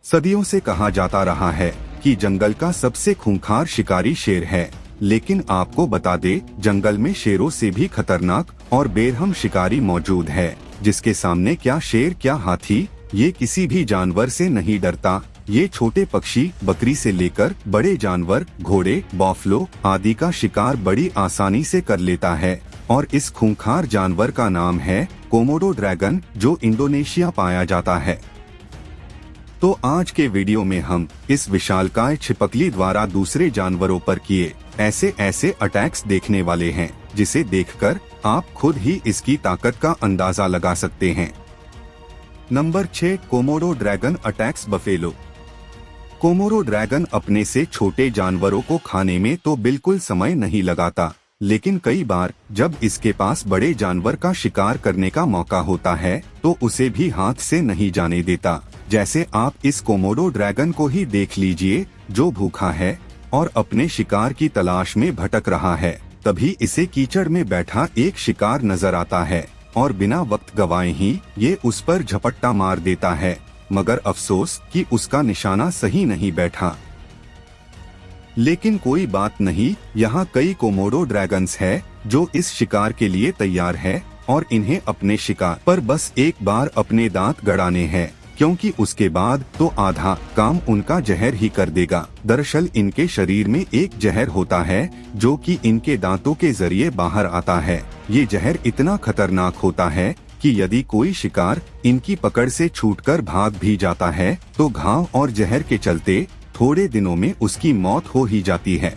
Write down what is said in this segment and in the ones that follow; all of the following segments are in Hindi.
सदियों से कहा जाता रहा है कि जंगल का सबसे खूंखार शिकारी शेर है, लेकिन आपको बता दे, जंगल में शेरों से भी खतरनाक और बेरहम शिकारी मौजूद है, जिसके सामने क्या शेर क्या हाथी, ये किसी भी जानवर से नहीं डरता। ये छोटे पक्षी, बकरी से लेकर बड़े जानवर, घोड़े, बॉफलो आदि का शिकार बड़ी आसानी से कर लेता है। और इस खूंखार जानवर का नाम है कोमोडो ड्रैगन, जो इंडोनेशिया पाया जाता है। तो आज के वीडियो में हम इस विशालकाय छिपकली द्वारा दूसरे जानवरों पर किए ऐसे अटैक्स देखने वाले हैं, जिसे देखकर आप खुद ही इसकी ताकत का अंदाजा लगा सकते हैं। Number 6, Komodo dragon attacks buffalo. Komodo dragon अपने से छोटे जानवरों को खाने में तो बिल्कुल समय नहीं लगाता, लेकिन कई बार जब इसके पास बड़े जानवर का शिकार करने का मौका होता है तो उसे भी हाथ से नहीं जाने देता। जैसे आप इस कोमोडो ड्रैगन को ही देख लीजिए, जो भूखा है और अपने शिकार की तलाश में भटक रहा है। तभी इसे कीचड़ में बैठा एक शिकार नजर आता है और बिना वक्त गवाए ही ये उस पर झपट्टा मार देता है, मगर अफसोस कि उसका निशाना सही नहीं बैठा। लेकिन कोई बात नहीं, यहाँ कई कोमोडो ड्रैगन्स है जो इस शिकार के लिए तैयार है और इन्हें अपने शिकार पर बस एक बार अपने दांत गड़ाने हैं, क्योंकि उसके बाद तो आधा काम उनका जहर ही कर देगा। दरअसल इनके शरीर में एक जहर होता है जो कि इनके दांतों के जरिए बाहर आता है। ये जहर इतना खतरनाक होता है कि यदि कोई शिकार इनकी पकड़ से छूटकर भाग भी जाता है तो घाव और जहर के चलते थोड़े दिनों में उसकी मौत हो ही जाती है।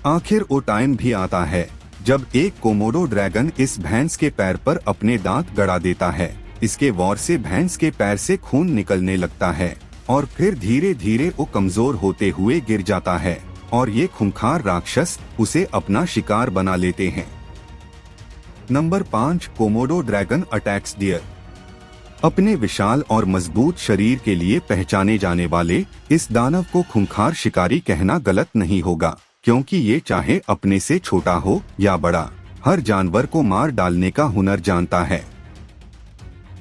आखिर वो टाइम भी आता है जब एक कोमोडो ड्रैगन इस भैंस के पैर पर अपने दांत गड़ा देता है। इसके वॉर से भैंस के पैर से खून निकलने लगता है और फिर धीरे धीरे वो कमजोर होते हुए गिर जाता है और ये खूंखार राक्षस उसे अपना शिकार बना लेते हैं। Number 5, Komodo dragon attacks deer. अपने विशाल और मजबूत शरीर के लिए पहचाने जाने वाले इस दानव को खूंखार शिकारी कहना गलत नहीं होगा, क्योंकि ये चाहे अपने से छोटा हो या बड़ा, हर जानवर को मार डालने का हुनर जानता है।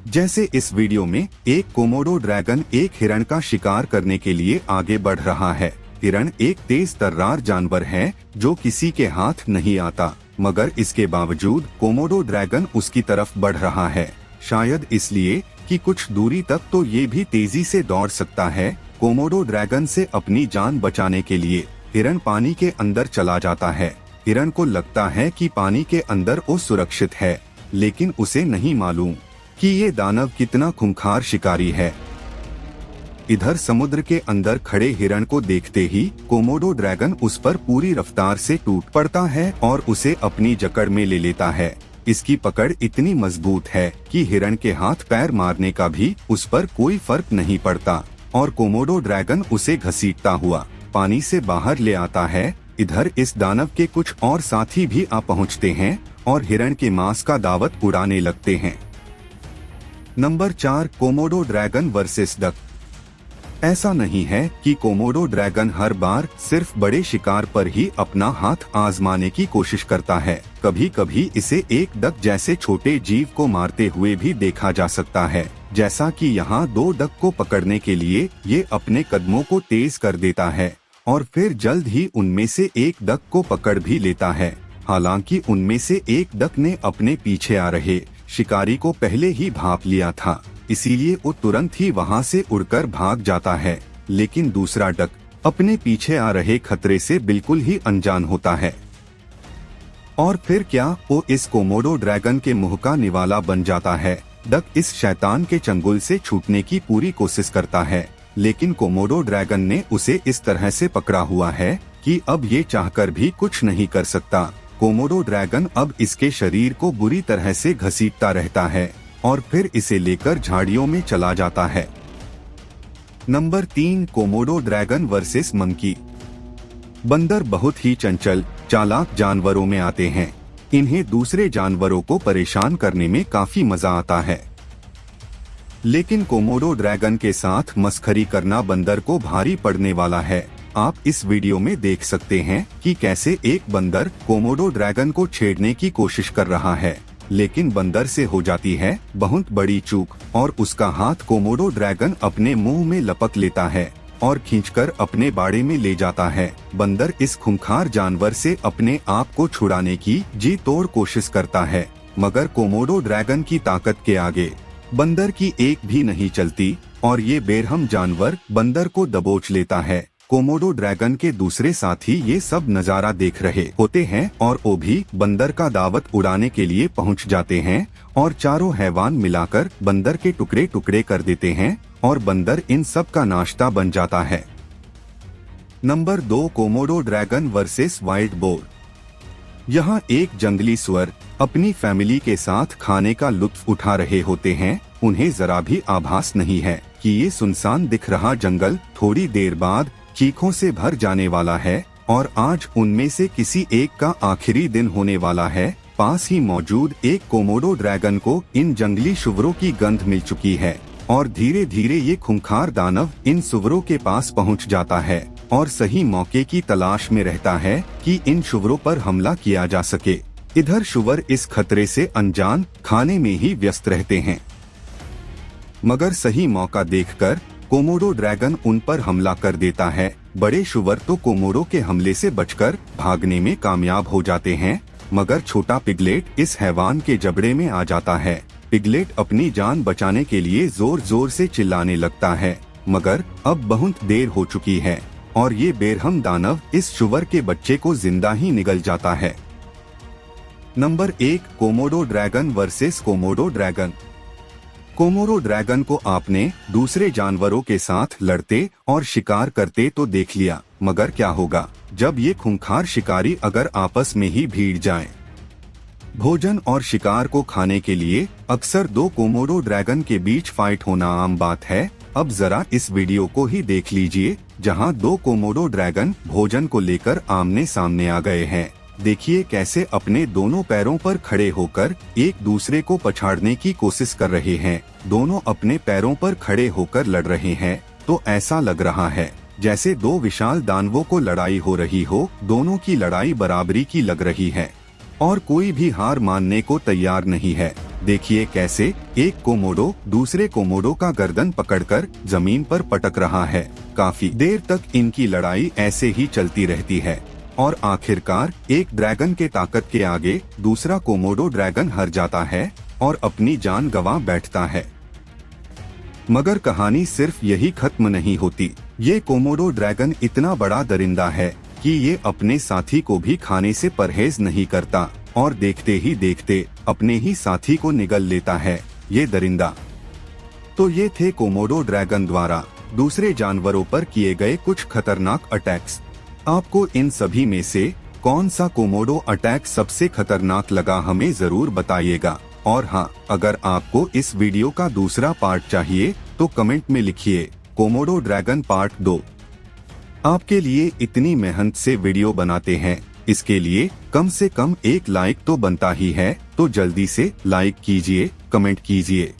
जैसे इस वीडियो में एक कोमोडो ड्रैगन एक हिरण का शिकार करने के लिए आगे बढ़ रहा है। हिरण एक तेज तर्रार जानवर है जो किसी के हाथ नहीं आता, मगर इसके बावजूद कोमोडो ड्रैगन उसकी तरफ बढ़ रहा है, शायद इसलिए कि कुछ दूरी तक तो ये भी तेजी से दौड़ सकता है। कोमोडो ड्रैगन से अपनी जान बचाने के लिए हिरण पानी के अंदर चला जाता है। हिरण को लगता है कि पानी के अंदर वो सुरक्षित है, लेकिन उसे नहीं मालूम कि ये दानव कितना खूंखार शिकारी है। इधर समुद्र के अंदर खड़े हिरण को देखते ही कोमोडो ड्रैगन उस पर पूरी रफ्तार से टूट पड़ता है और उसे अपनी जकड़ में ले लेता है। इसकी पकड़ इतनी मजबूत है कि हिरण के हाथ पैर मारने का भी उस पर कोई फर्क नहीं पड़ता और कोमोडो ड्रैगन उसे घसीटता हुआ पानी से बाहर ले आता है। इधर इस दानव के कुछ और साथी भी आ पहुँचते हैं और हिरण के मांस का दावत उड़ाने लगते हैं। Number 4, Komodo dragon versus duck. ऐसा नहीं है कि कोमोडो ड्रैगन हर बार सिर्फ बड़े शिकार पर ही अपना हाथ आजमाने की कोशिश करता है। कभी कभी इसे एक डक जैसे छोटे जीव को मारते हुए भी देखा जा सकता है, जैसा कि यहाँ 2 डक को पकड़ने के लिए ये अपने कदमों को तेज कर देता है और फिर जल्द ही उनमें से एक डक को पकड़ भी लेता है। हालांकि उनमें से एक डक ने अपने पीछे आ रहे शिकारी को पहले ही भांप लिया था, इसीलिए वो तुरंत ही वहां से उड़कर भाग जाता है। लेकिन दूसरा डक अपने पीछे आ रहे खतरे से बिल्कुल ही अनजान होता है और फिर क्या, वो इस कोमोडो ड्रैगन के मुंह का निवाला बन जाता है। डक इस शैतान के चंगुल से छूटने की पूरी कोशिश करता है, लेकिन कोमोडो ड्रैगन ने उसे इस तरह से पकड़ा हुआ है कि अब ये चाहकर भी कुछ नहीं कर सकता। कोमोडो ड्रैगन अब इसके शरीर को बुरी तरह से घसीटता रहता है और फिर इसे लेकर झाड़ियों में चला जाता है। Number 3, Komodo dragon versus monkey. बंदर बहुत ही चंचल चालाक जानवरों में आते हैं। इन्हें दूसरे जानवरों को परेशान करने में काफी मजा आता है, लेकिन कोमोडो ड्रैगन के साथ मस्खरी करना बंदर को भारी पड़ने वाला है। आप इस वीडियो में देख सकते हैं कि कैसे एक बंदर कोमोडो ड्रैगन को छेड़ने की कोशिश कर रहा है। लेकिन बंदर से हो जाती है बहुत बड़ी चूक और उसका हाथ कोमोडो ड्रैगन अपने मुंह में लपक लेता है और खींचकर अपने बाड़े में ले जाता है। बंदर इस खूंखार जानवर से अपने आप को छुड़ाने की जी तोड़ कोशिश करता है, मगर कोमोडो ड्रैगन की ताकत के आगे बंदर की एक भी नहीं चलती और ये बेरहम जानवर बंदर को दबोच लेता है। कोमोडो ड्रैगन के दूसरे साथी ये सब नजारा देख रहे होते हैं और वो भी बंदर का दावत उड़ाने के लिए पहुंच जाते हैं और चारों हैवान मिलाकर बंदर के टुकड़े टुकड़े कर देते हैं और बंदर इन सब का नाश्ता बन जाता है। Number 2, Komodo dragon versus wild boar. यहाँ एक जंगली सुअर अपनी फैमिली के साथ खाने का लुत्फ उठा रहे होते हैं। उन्हें जरा भी आभास नहीं है कि ये सुनसान दिख रहा जंगल थोड़ी देर बाद चीखों से भर जाने वाला है और आज उनमें से किसी एक का आखिरी दिन होने वाला है। पास ही मौजूद एक कोमोडो ड्रैगन को इन जंगली सुअरों की गंध मिल चुकी है और धीरे धीरे ये खूंखार दानव इन सुअरों के पास पहुंच जाता है और सही मौके की तलाश में रहता है कि इन सुअरों पर हमला किया जा सके। इधर सुअर इस खतरे से अनजान खाने में ही व्यस्त रहते हैं, मगर सही मौका देखकर कोमोडो ड्रैगन उन पर हमला कर देता है। बड़े सुअर तो कोमोडो के हमले से बचकर भागने में कामयाब हो जाते हैं, मगर छोटा पिगलेट इस हैवान के जबड़े में आ जाता है। पिगलेट अपनी जान बचाने के लिए जोर जोर से चिल्लाने लगता है, मगर अब बहुत देर हो चुकी है और ये बेरहम दानव इस सुअर के बच्चे को जिंदा ही निगल जाता है। Number 1, Komodo dragon versus Komodo dragon. Komodo dragon को आपने दूसरे जानवरों के साथ लड़ते और शिकार करते तो देख लिया, मगर क्या होगा जब ये खूंखार शिकारी अगर आपस में ही भिड़ जाएं? भोजन और शिकार को खाने के लिए अक्सर दो कोमोडो ड्रैगन के बीच फाइट होना आम बात है। अब जरा इस वीडियो को ही देख लीजिए, जहां दो कोमोडो ड्रैगन भोजन को लेकर आमने सामने आ गए हैं। देखिए कैसे अपने दोनों पैरों पर खड़े होकर एक दूसरे को पछाड़ने की कोशिश कर रहे हैं। दोनों अपने पैरों पर खड़े होकर लड़ रहे हैं तो ऐसा लग रहा है जैसे दो विशाल दानवों को लड़ाई हो रही हो। दोनों की लड़ाई बराबरी की लग रही है और कोई भी हार मानने को तैयार नहीं है। देखिए कैसे एक कोमोडो दूसरे कोमोडो का गर्दन पकड़कर जमीन पर पटक रहा है। काफी देर तक इनकी लड़ाई ऐसे ही चलती रहती है और आखिरकार एक ड्रैगन के ताकत के आगे दूसरा कोमोडो ड्रैगन हार जाता है और अपनी जान गंवा बैठता है। मगर कहानी सिर्फ यही खत्म नहीं होती। ये कोमोडो ड्रैगन इतना बड़ा दरिंदा है कि ये अपने साथी को भी खाने से परहेज नहीं करता और देखते ही देखते अपने ही साथी को निगल लेता है ये दरिंदा। तो ये थे कोमोडो ड्रैगन द्वारा दूसरे जानवरों पर किए गए कुछ खतरनाक अटैक्स। आपको इन सभी में से कौन सा कोमोडो अटैक सबसे खतरनाक लगा हमें जरूर बताइएगा। और हाँ, अगर आपको इस वीडियो का दूसरा पार्ट चाहिए तो कमेंट में लिखिए कोमोडो ड्रैगन पार्ट 2। आपके लिए इतनी मेहनत से वीडियो बनाते हैं, इसके लिए कम से कम एक लाइक तो बनता ही है, तो जल्दी से लाइक कीजिए, कमेंट कीजिए।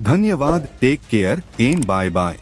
धन्यवाद। Take care and bye bye.